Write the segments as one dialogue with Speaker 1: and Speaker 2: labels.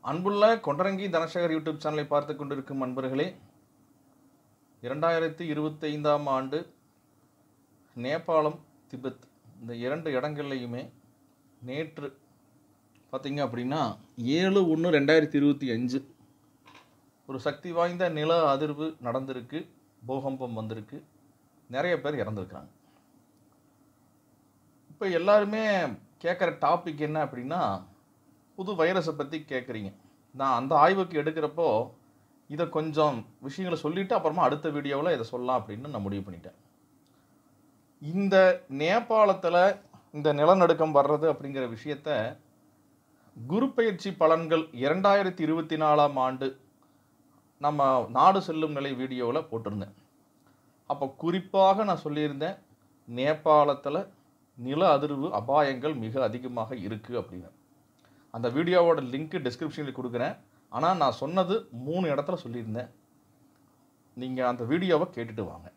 Speaker 1: அன்புள்ள கொண்டரங்கி தனசேகர் யூடியூப் சேனலை பார்த்து கொண்டிருக்கும் அன்பர்களே, 2025ஆம் ஆண்டு நேபாளம், திபெத் இந்த 2 இடங்கள்லையுமே நேற்று பார்த்தீங்க அப்படின்னா 7/1/2025 ஒரு சக்தி வாய்ந்த நில அதிர்வு நடந்திருக்கு, பூகம்பம் வந்திருக்கு, நிறைய பேர் இறந்துருக்குறாங்க. இப்போ எல்லாருமே கேட்குற டாபிக் என்ன அப்படின்னா, புது வைரஸை பற்றி கேட்குறீங்க. நான் அந்த ஆய்வுக்கு எடுக்கிறப்போ இதை கொஞ்சம் விஷயங்களை சொல்லிவிட்டு அப்புறமா அடுத்த வீடியோவில் இதை சொல்லலாம் அப்படின்னு நான் முடிவு பண்ணிட்டேன். இந்த நேபாளத்தில் இந்த நிலநடுக்கம் வர்றது அப்படிங்கிற விஷயத்த குரு பெயர்ச்சி பலன்கள் 2024ஆம் ஆண்டு நம்ம நாடு செல்லும் நிலை வீடியோவில் போட்டிருந்தேன். அப்போ குறிப்பாக நான் சொல்லியிருந்தேன், நேபாளத்தில் நில அதிர்வு அபாயங்கள் மிக அதிகமாக இருக்குது அப்படின்னு. அந்த வீடியோவோட லிங்க்கு டிஸ்கிரிப்ஷனில் கொடுக்குறேன். ஆனால் நான் சொன்னது 3 இடத்துல சொல்லியிருந்தேன். நீங்கள் அந்த வீடியோவை கேட்டுட்டு வாங்க.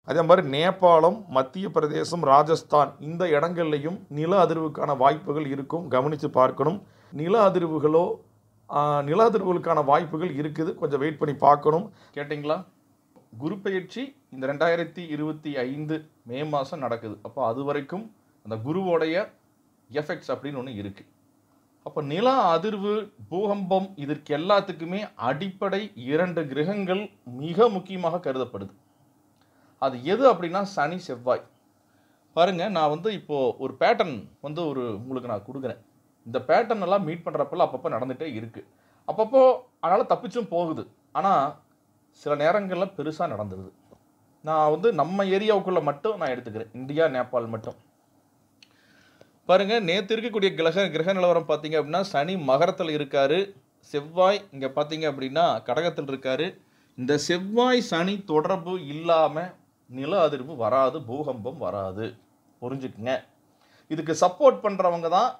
Speaker 1: அதே மாதிரி நேபாளம், மத்திய பிரதேசம், ராஜஸ்தான் இந்த இடங்கள்லையும் நில அதிர்வுக்கான வாய்ப்புகள் இருக்கும், கவனித்து பார்க்கணும். நில அதிர்வுகளுக்கான வாய்ப்புகள் இருக்குது, கொஞ்சம் வெயிட் பண்ணி பார்க்கணும். கேட்டிங்களா? குரு பெயர்ச்சி இந்த 2025 மே மாதம் நடக்குது. அப்போ அது வரைக்கும் அந்த குருவோடைய எஃபெக்ட்ஸ் அப்படின்னு ஒன்று இருக்குது. அப்போ நில அதிர்வு, பூகம்பம் இதற்கு எல்லாத்துக்குமே அடிப்படை 2 கிரகங்கள் மிக முக்கியமாக கருதப்படுது. அது எது அப்படின்னா சனி, செவ்வாய். பாருங்கள், நான் இப்போது ஒரு பேட்டர்ன் உங்களுக்கு நான் கொடுக்குறேன். இந்த பேட்டர்ன் எல்லாம் மீட் பண்ணுறப்பெல்லாம் அப்பப்போ நடந்துகிட்டே இருக்குது. அப்பப்போ அதனால் தப்பிச்சும் போகுது. ஆனால் சில நேரங்களில் பெருசாக நடந்துடுது. நான் நம்ம ஏரியாவுக்குள்ளே மட்டும் நான் எடுத்துக்கிறேன், இந்தியா, நேபாள் மட்டும். பாருங்கள், நேற்று இருக்கக்கூடிய கிரக நிலவரம் பார்த்தீங்க அப்படின்னா, சனி மகரத்தில் இருக்கார், செவ்வாய் இங்கே பார்த்தீங்க அப்படின்னா கடகத்தில் இருக்கார். இந்த செவ்வாய் சனி தொடர்பு இல்லாமல் நில அதிர்வு வராது, பூகம்பம் வராது, புரிஞ்சுக்குங்க. இதுக்கு சப்போர்ட் பண்ணுறவங்க தான்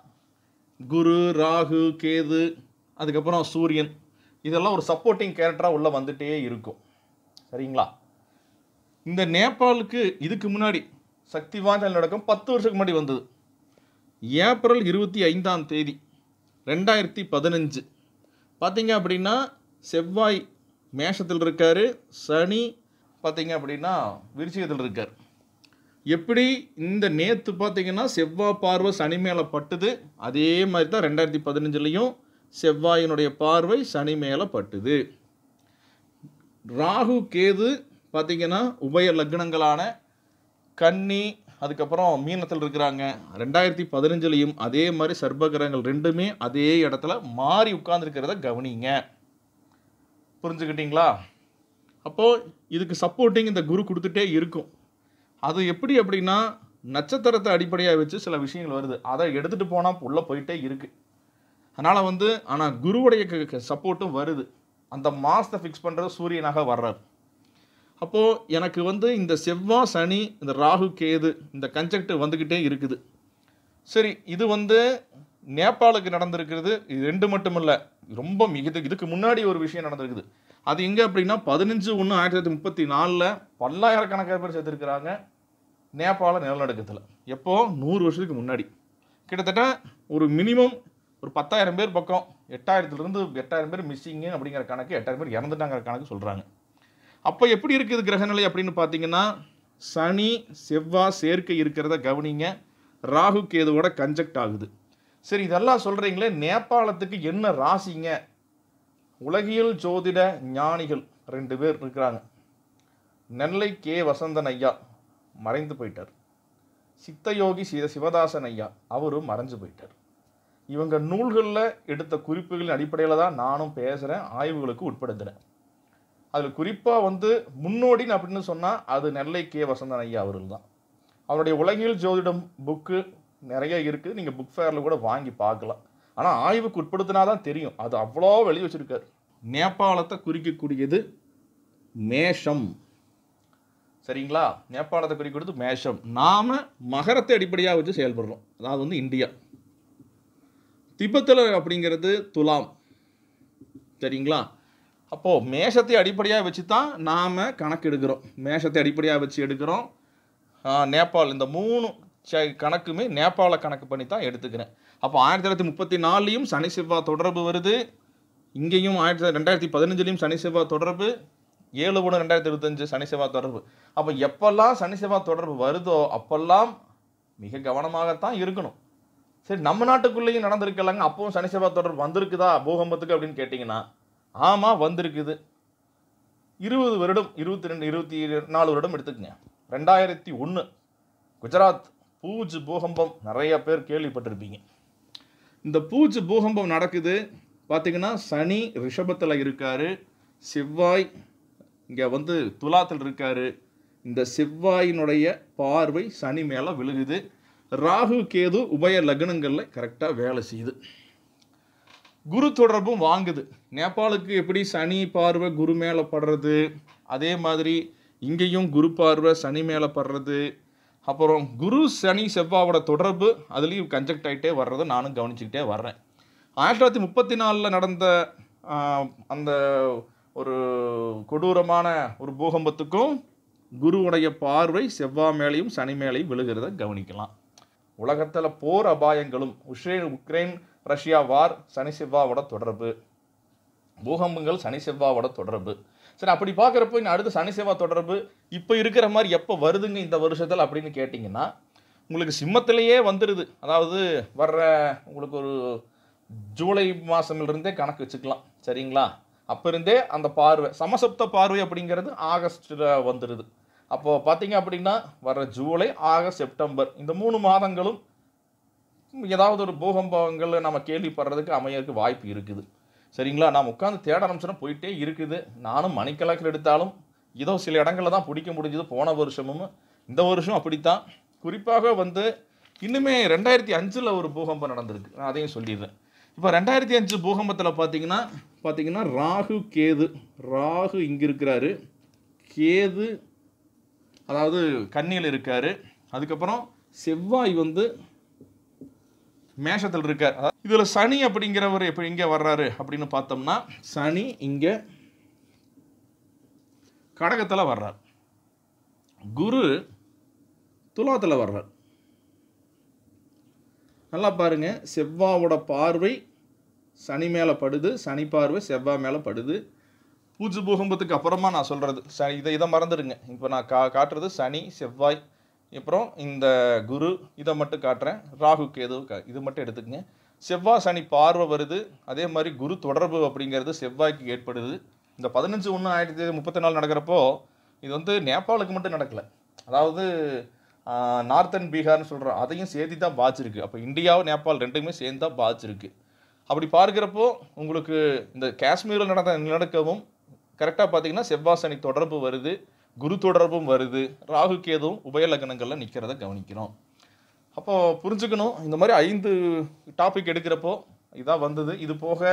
Speaker 1: குரு, ராகு, கேது, அதுக்கப்புறம் சூரியன். இதெல்லாம் ஒரு சப்போர்ட்டிங் கேரக்டராக உள்ளே வந்துட்டே இருக்கும். சரிங்களா? இந்த நேபாளுக்கு இதுக்கு முன்னாடி சக்தி வாய்ந்த நிலநடுக்கம் 10 வருஷத்துக்கு முன்னாடி வந்தது. ஏப்ரல் 25ஆம் தேதி 2015 பார்த்தீங்க அப்படின்னா செவ்வாய் மேஷத்தில் இருக்கார், சனி பார்த்தீங்க அப்படின்னா விருச்சிகத்தில் இருக்கார். எப்படி இந்த நேற்று பார்த்தீங்கன்னா செவ்வாய் பார்வை சனி மேலே பட்டுது, அதே மாதிரி தான் 2015லையும் செவ்வாயினுடைய பார்வை சனி மேலே பட்டுது. ராகு, கேது பார்த்தீங்கன்னா உபய லக்னங்களான கன்னி, அதுக்கப்புறம் மீனத்தில் இருக்கிறாங்க. 2015லையும் அதே மாதிரி சர்பகிரகங்கள் 2மே அதே இடத்துல மாறி உட்கார்ந்துருக்கிறத கவனிங்க. புரிஞ்சுக்கிட்டீங்களா? அப்போது இதுக்கு சப்போர்ட்டிங் இந்த குரு கொடுத்துட்டே இருக்கும். அது எப்படி அப்படின்னா, நட்சத்திரத்தை அடிப்படையாக வச்சு சில விஷயங்கள் வருது, அதை எடுத்துகிட்டு போனால் உள்ளே போயிட்டே இருக்குது. அதனால் ஆனால் குருவுடைய சப்போர்ட்டும் வருது. அந்த மாதத்தை ஃபிக்ஸ் பண்ணுறது சூரியனாக வர்றார். அப்போது எனக்கு இந்த செவ்வாய் சனி, இந்த ராகு கேது இந்த கன்ஜெக்ட் வந்துக்கிட்டே இருக்குது. சரி, இது நேபாளுக்கு நடந்திருக்கிறது. இது 2 மட்டும் இல்லை, ரொம்ப இதுக்கு முன்னாடி ஒரு விஷயம் நடந்திருக்குது. அது எங்கே அப்படின்னா 15/1/1934 பல்லாயிரக்கணக்கான பேர் சேர்த்துருக்கிறாங்க நேபாள நிலநடுக்கத்தில். எப்போது? 100 வருஷத்துக்கு முன்னாடி. கிட்டத்தட்ட ஒரு மினிமம் ஒரு 10,000 பேர் பக்கம், 8,000லேருந்து 8,000 பேர் மிஸ்ஸிங்கு அப்படிங்கிற கணக்கு, 8,000 பேர் இறந்துட்டாங்கிற கணக்கு சொல்கிறாங்க. அப்போ எப்படி இருக்குது கிரகநிலை அப்படின்னு பார்த்தீங்கன்னா, சனி செவ்வாய் சேர்க்கை இருக்கிறத கவனிங்க. ராகு கேதுவோட கன்ஜெக்ட் ஆகுது. சரி, இதெல்லாம் சொல்கிறீங்களே, நேபாளத்துக்கு என்ன ராசிங்க? உலகியல் ஜோதிட ஞானிகள் 2 பேர் இருக்கிறாங்க. நெல்லை கே. வசந்தன் ஐயா மறைந்து போயிட்டார். சித்தயோகி சிவதாசன் ஐயா அவரும் மறைஞ்சு போயிட்டார். இவங்க நூல்களில் எடுத்த குறிப்புகளின் அடிப்படையில் தான் நானும் பேசுகிறேன், ஆய்வுகளுக்கு உட்படுத்துகிறேன். அதில் குறிப்பாக முன்னோடின்னு அப்படின்னு சொன்னால் அது நெல்லை கே. வசந்தன் ஐயா அவர்கள் தான். அவருடைய உலகியல் ஜோதிடம் புக்கு நிறைய இருக்குது, நீங்கள் புக் ஃபேரில் கூட வாங்கி பார்க்கலாம். ஆனால் ஆய்வுக்கு உட்படுத்தினா தான் தெரியும், அது அவ்வளோ வெளியே வச்சுருக்கார். நேபாளத்தை குறிக்கக்கூடியது மேஷம். சரிங்களா? நேபாளத்தை குறிக்கிறது மேஷம். நாம் மகரத்தை அடிப்படையாக வச்சு செயல்படுறோம், அதாவது இந்தியா. திபெத்தில் அப்படிங்கிறது துலாம். சரிங்களா? அப்போது மேஷத்தை அடிப்படையாக வச்சு தான் நாம் கணக்கு எடுக்கிறோம். மேஷத்தை அடிப்படையாக வச்சு எடுக்கிறோம். நேபாள் இந்த 3 கணக்குமே நேபாள கணக்கு பண்ணி தான் எடுத்துக்கிறேன். அப்போ 1934லையும் சனி செவ்வாய் தொடர்பு வருது. இங்கேயும் 2015லையும் சனி செவ்வாய் தொடர்பு, 7/1/2025 சனி செவ்வாய் தொடர்பு. அப்போ எப்பெல்லாம் சனி செவ்வாய் தொடர்பு வருதோ அப்பெல்லாம் மிக கவனமாகத்தான் இருக்கணும். சரி, நம்ம நாட்டுக்குள்ளேயும் நடந்திருக்கலாங்க, அப்பவும் சனி செவ்வாய் தொடர்பு வந்திருக்குதா பூகம்பத்துக்கு அப்படின்னு கேட்டிங்கன்னா, ஆமாம் வந்திருக்குது. 20 வருடம், 22, 24 வருடம் எடுத்துக்கங்க. 2001 குஜராத் பூஜ் பூகம்பம் நிறைய பேர் கேள்விப்பட்டிருப்பீங்க. இந்த பூஜ் பூகம்பம் நடக்குது. பார்த்தீங்கன்னா சனி ரிஷபத்தில் இருக்காரு, செவ்வாய் இங்கே வந்து துலாத்தில் இருக்காரு. இந்த செவ்வாயினுடைய பார்வை சனி மேலே விழுகுது. ராகு கேது உபய லக்னங்களில் கரெக்டாக வேலை செய்யுது. குரு தொடர்பும் வாங்குது. நேபாளுக்கு எப்படி சனி பார்வை குரு மேலே படுறது, அதே மாதிரி இங்கேயும் குரு பார்வை சனி மேலே படுறது. அப்புறம் குரு சனி செவ்வாவோட தொடர்பு அதுலேயும் கன்ஜெக்ட் ஆகிட்டே வர்றதை நானும் கவனிச்சுக்கிட்டே வர்றேன். 1934 நடந்த அந்த ஒரு கொடூரமான ஒரு பூகம்பத்துக்கும் குருவுடைய பார்வை செவ்வாய் மேலேயும் சனி மேலேயும் விழுகிறத கவனிக்கலாம். உலகத்தில் போர் அபாயங்களும் உக்ரைன் ரஷ்யா வார் சனி செவ்வாவோட தொடர்பு, பூகம்பங்கள் சனி செவ்வாவோட தொடர்பு. சரி, அப்படி பார்க்குறப்போ இன்னும் அடுத்து சனி செவ்வாய் தொடர்பு இப்போ இருக்கிற மாதிரி எப்போ வருதுங்க இந்த வருஷத்தில் அப்படின்னு கேட்டிங்கன்னா, உங்களுக்கு சிம்மத்திலேயே வந்துடுது. அதாவது வர்ற உங்களுக்கு ஒரு ஜூலை மாதமிலிருந்தே கணக்கு வச்சுக்கலாம், சரிங்களா? அப்போ இருந்தே அந்த பார்வை சமசப்த பார்வை அப்படிங்கிறது ஆகஸ்ட்டில் வந்துடுது. அப்போது பார்த்தீங்க அப்படின்னா வர்ற ஜூலை, ஆகஸ்ட், செப்டம்பர் இந்த 3 மாதங்களும் ஏதாவது ஒரு பூகம்பங்கள் நம்ம கேள்விப்படுறதுக்கு அமையறதுக்கு வாய்ப்பு இருக்குது, சரிங்களா? நாம் உட்காந்து தேட ஆரம்பிச்சோன்னா போயிட்டே இருக்குது. நானும் மணிக்கணக்கில் எடுத்தாலும் ஏதோ சில இடங்களில் தான் பிடிக்க முடிஞ்சது. போன வருஷமும் இந்த வருஷம் அப்படித்தான். குறிப்பாக வந்து இன்னுமே 2005 ஒரு பூகம்பம் நடந்திருக்கு, நான் அதையும் சொல்லிடுறேன். இப்போ 2005 பூகம்பத்தில் பார்த்தீங்கன்னா ராகு கேது, ராகு இங்கே இருக்கிறாரு, கேது அதாவது கன்னியில் இருக்காரு, அதுக்கப்புறம் செவ்வாய் வந்து மேஷத்தில் இருக்கார். இதில் சனி அப்படிங்கிறவர் எப்படி இங்கே வர்றாரு அப்படின்னு பார்த்தோம்னா, சனி இங்கே கடகத்தில் வர்றார், குரு துலாத்தில் வர்றார். நல்லா பாருங்க, செவ்வாவோட பார்வை சனி மேலே படுது, சனி பார்வை செவ்வாய் மேலே படுது. பூஜை பூகம்பத்துக்கு அப்புறமா நான் சொல்கிறது சனி, இதை மறந்துடுங்க. இப்போ நான் காட்டுறது சனி செவ்வாய், அப்புறம் இந்த குரு, இதை மட்டும் காட்டுறேன். ராகு கேது இது மட்டும் எடுத்துக்கங்க. செவ்வாய் சனி பார்வை வருது, அதே மாதிரி குரு தொடர்பு அப்படிங்கிறது செவ்வாய்க்கு ஏற்படுது. இந்த 15/1/1934 நடக்கிறப்போ இது வந்து நேபாளுக்கு மட்டும் நடக்கலை, அதாவது நார்த்தன் பீகார்னு சொல்கிறோம், அதையும் சேர்த்து தான் பாதிச்சிருக்கு. அப்போ இந்தியாவும் நேபாள் ரெண்டுமே சேர்ந்து தான் பாதிச்சிருக்கு. அப்படி பார்க்குறப்போ உங்களுக்கு இந்த காஷ்மீரில் நடந்த நிலநடுக்கமும் கரெக்டாக பார்த்தீங்கன்னா செவ்வாய் சனி தொடர்பு வருது, குரு தொடர்பும் வருது, ராகு கேதுவும் உபய லக்னங்களில் நிற்கிறத கவனிக்கணும். அப்போது புரிஞ்சுக்கணும், இந்த மாதிரி 5 டாபிக் எடுக்கிறப்போ இதான் வந்தது. இது போக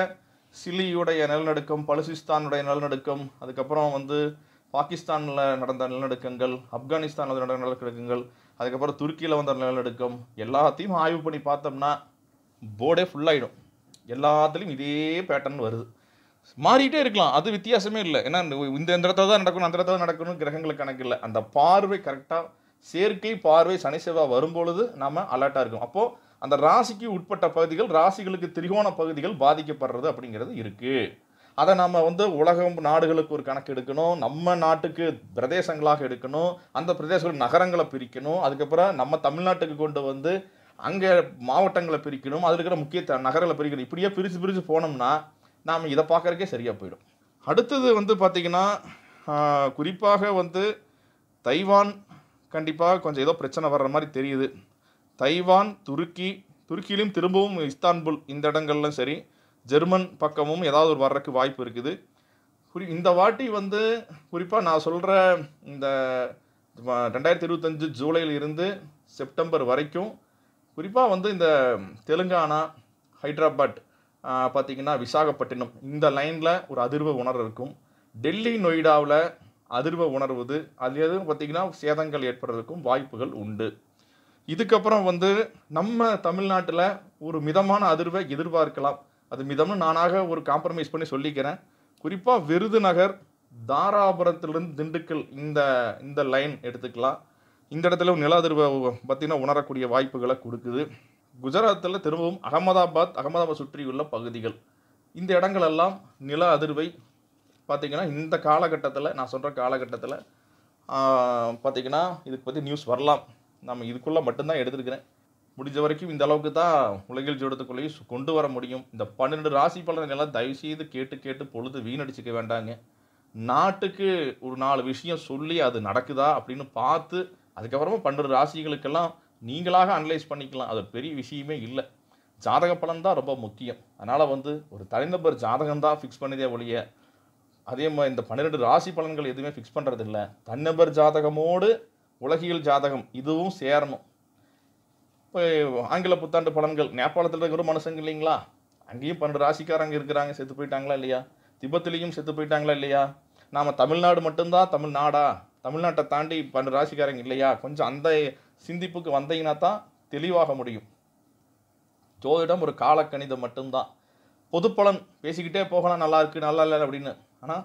Speaker 1: சிலியுடைய நிலநடுக்கம், பலுசிஸ்தானுடைய நிலநடுக்கம், அதுக்கப்புறம் வந்து பாகிஸ்தானில் நடந்த நிலநடுக்கங்கள், ஆப்கானிஸ்தானில் நடந்த நிலநடுக்கங்கள், அதுக்கப்புறம் துருக்கியில் வந்த நிலநடுக்கம், எல்லாத்தையும் ஆய்வு பண்ணி பார்த்தோம்னா போர்டே ஃபுல்லாகிடும். எல்லாத்துலேயும் இதே பேட்டர்ன் வருது. மாறிட்டே இருக்கலாம், அது வித்தியாசமே இல்லை. ஏன்னா இந்த இடத்துல தான் நடக்கணும், அந்த இடத்துல நடக்கணும், கிரகங்களுக்கு கணக்கு இல்லை. அந்த பார்வை கரெக்டாக செயற்கை பார்வை சனி செவ்வாய் வரும்பொழுது நம்ம அலர்ட்டாக இருக்கும். அப்போது அந்த ராசிக்கு உட்பட்ட பகுதிகள், ராசிகளுக்கு திரிகோண பகுதிகள் பாதிக்கப்படுறது அப்படிங்கிறது இருக்குது. அதை நம்ம வந்து உலகம் நாடுகளுக்கு ஒரு கணக்கு எடுக்கணும், நம்ம நாட்டுக்கு பிரதேசங்களாக எடுக்கணும், அந்த பிரதேசங்கள் நகரங்களை பிரிக்கணும், அதுக்கப்புறம் நம்ம தமிழ்நாட்டுக்கு கொண்டு வந்து அங்கே மாவட்டங்களை பிரிக்கணும், அதில் இருக்கிற முக்கிய நகரங்களை பிரிக்கணும். இப்படியே பிரித்து போனோம்னா நாம் இதை பார்க்குறக்கே சரியாக போயிடும். அடுத்தது வந்து பார்த்திங்கன்னா குறிப்பாக வந்து தைவான் கண்டிப்பாக கொஞ்சம் ஏதோ பிரச்சனை வர்ற மாதிரி தெரியுது. தைவான், துருக்கியிலும் திரும்பவும் இஸ்தான்புல், இந்த இடங்கள்லாம் சரி, ஜெர்மன் பக்கமும் ஏதாவது ஒரு வர்றதுக்கு வாய்ப்பு இருக்குது. இந்த வாட்டி வந்து குறிப்பாக நான் சொல்கிற இந்த 2025 ஜூலையில் இருந்து செப்டம்பர் வரைக்கும் குறிப்பாக வந்து இந்த தெலுங்கானா, ஹைதராபாத், பார்த்திங்கன்னா விசாகப்பட்டினம், இந்த லைனில் ஒரு அதிர்வு உணர்வு இருக்கும். டெல்லி, நொய்டாவில் அதிர்வு உணர்வுது, அது எதுவும் பார்த்திங்கன்னா சேதங்கள் ஏற்படுறதுக்கும் வாய்ப்புகள் உண்டு. இதுக்கப்புறம் வந்து நம்ம தமிழ்நாட்டில் ஒரு மிதமான அதிர்வை எதிர்பார்க்கலாம். அது மிதம்னு நானாக ஒரு காம்ப்ரமைஸ் பண்ணி சொல்லிக்கிறேன். குறிப்பாக விருதுநகர், தாராபுரத்திலிருந்து திண்டுக்கல், இந்த லைன் எடுத்துக்கலாம். இந்த இடத்துல நில அதிர்வை பார்த்திங்கன்னா உணரக்கூடிய வாய்ப்புகளை கொடுக்குது. குஜராத்தில் திரும்பவும் அகமதாபாத் சுற்றியுள்ள பகுதிகள், இந்த இடங்களெல்லாம் நில அதிர்வை பார்த்திங்கன்னா இந்த காலகட்டத்தில், நான் சொல்கிற காலகட்டத்தில் பார்த்திங்கன்னா இதுக்கு பற்றி நியூஸ் வரலாம். நம்ம இதுக்குள்ளே மட்டும்தான் எடுத்துருக்கிறேன். முடிஞ்ச வரைக்கும் இந்த அளவுக்கு தான் உலகில் ஜோடத்துக்குள்ளேயும் கொண்டு வர முடியும். இந்த 12 ராசி பலன்கள்லாம் தயவுசெய்து கேட்டு பொழுது வீணடிச்சிக்க வேண்டாங்க. நாட்டுக்கு ஒரு 4 விஷயம் சொல்லி அது நடக்குதா அப்படின்னு பார்த்து அதுக்கப்புறமா 12 ராசிகளுக்கெல்லாம் நீங்களாக அனலைஸ் பண்ணிக்கலாம். அது பெரிய விஷயமே இல்லை. ஜாதக பலன் தான் ரொம்ப முக்கியம். அதனால் ஒரு தனிநபர் ஜாதகம் தான் ஃபிக்ஸ் பண்ணதே ஒழிய, அதே மாதிரி இந்த 12 ராசி பலன்கள் எதுவுமே ஃபிக்ஸ் பண்ணுறதில்ல. தனிநபர் ஜாதகமோடு உலகியல் ஜாதகம் இதுவும் சேரணும். இப்போ ஆங்கில புத்தாண்டு பலன்கள், நேபாளத்தில் இருக்கிற மனுஷங்க இல்லைங்களா, அங்கேயும் 12 ராசிக்காரங்க இருக்கிறாங்க, செத்து போயிட்டாங்களா இல்லையா? திபத்துலேயும் செத்து போயிட்டாங்களா இல்லையா? நாம் தமிழ்நாடு மட்டும்தான் தமிழ்நாடா, தமிழ்நாட்டை தாண்டி 12 ராசிக்காரங்க இல்லையா? கொஞ்சம் அந்த சிந்திப்புக்கு வந்தீங்கன்னா தான் தெளிவாக முடியும். ஜோதிடம் ஒரு காலக்கணிதம் மட்டும்தான். பொதுப்பலன் பேசிக்கிட்டே போகலாம், நல்லா இருக்குது நல்லா இல்லை அப்படின்னு. ஆனால்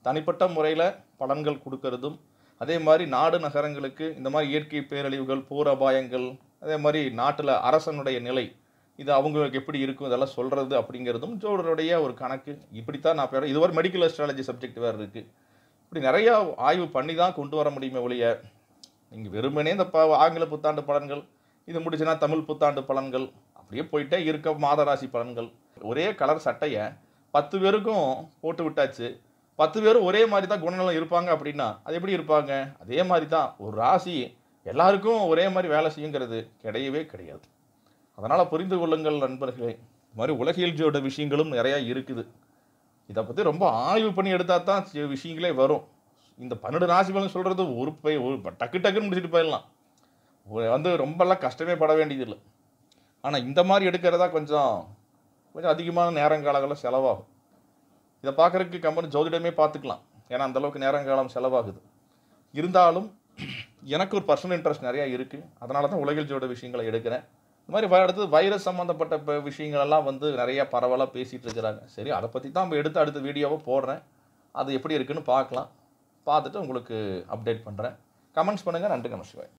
Speaker 1: தனிப்பட்ட முறையில் பலன்கள் கொடுக்கறதும், அதே மாதிரி நாடு நகரங்களுக்கு இந்த மாதிரி இயற்கை பேரழிவுகள், போர் அபாயங்கள், அதே மாதிரி நாட்டில் அரசனுடைய நிலை, இது அவங்களுக்கு எப்படி இருக்கும் இதெல்லாம் சொல்கிறது அப்படிங்கிறதும் ஜோடருடைய ஒரு கணக்கு. இப்படித்தான் நான் பேர் இதுவரை மெடிக்கல் அஸ்ட்ராலஜி சப்ஜெக்ட் வேறு இருக்குது. இப்படி நிறையா ஆய்வு பண்ணி தான் கொண்டு வர முடியுமே ஒழிய, நீங்கள் வெறுமனே இந்த ஆங்கில புத்தாண்டு பலன்கள், இது முடிச்சுன்னா தமிழ் புத்தாண்டு பலன்கள், அப்படியே போயிட்டே இருக்க மாத ராசி பலன்கள், ஒரே கலர் சட்டையை 10 பேருக்கும் போட்டு விட்டாச்சு, 10 பேரும் ஒரே மாதிரி தான் குணநலம் இருப்பாங்க அப்படின்னா அது எப்படி இருப்பாங்க? அதே மாதிரி தான் ஒரு ராசி எல்லாருக்கும் ஒரே மாதிரி வேலை செய்யுங்கிறது கிடையவே கிடையாது. அதனால் புரிந்து கொள்ளுங்கள் நண்பர்களே. இது மாதிரி உலகியல் ஜோட விஷயங்களும் நிறையா இருக்குது. இதை பற்றி ரொம்ப ஆய்வு பண்ணி எடுத்தால் தான் விஷயங்களே வரும். இந்த 12 ராசி பலன் சொல்கிறது ஒரு டக்குன்னு முடிச்சுட்டு போயிடலாம். ரொம்பலாம் கஷ்டமே பட வேண்டியதில்லை. ஆனால் இந்த மாதிரி எடுக்கிறதா கொஞ்சம் அதிகமான நேரங்காலங்களில் செலவாகும். இதை பார்க்குறதுக்கு கம்பெனி ஜோதிடமே பார்த்துக்கலாம், ஏன்னா அந்தளவுக்கு நேரங்காலம் செலவாகுது. இருந்தாலும் எனக்கு ஒரு பர்சனல் இன்ட்ரெஸ்ட் நிறையா இருக்குது. அதனால தான் உலகில் ஜோட விஷயங்களை எடுக்கிறேன். இந்த மாதிரி அடுத்தது வைரஸ் சம்மந்தப்பட்ட விஷயங்களெல்லாம் நிறையா பரவலாக பேசிகிட்டு இருக்கிறாங்க. சரி, அதை பற்றி தான் நம்ம அடுத்த வீடியோவை போடுறேன். அது எப்படி இருக்குன்னு பார்க்கலாம். பார்த்துட்டு உங்களுக்கு அப்டேட் பண்ணுறேன். கமெண்ட்ஸ் பண்ணுங்கள். நன்றி, நமஸ்காரம்.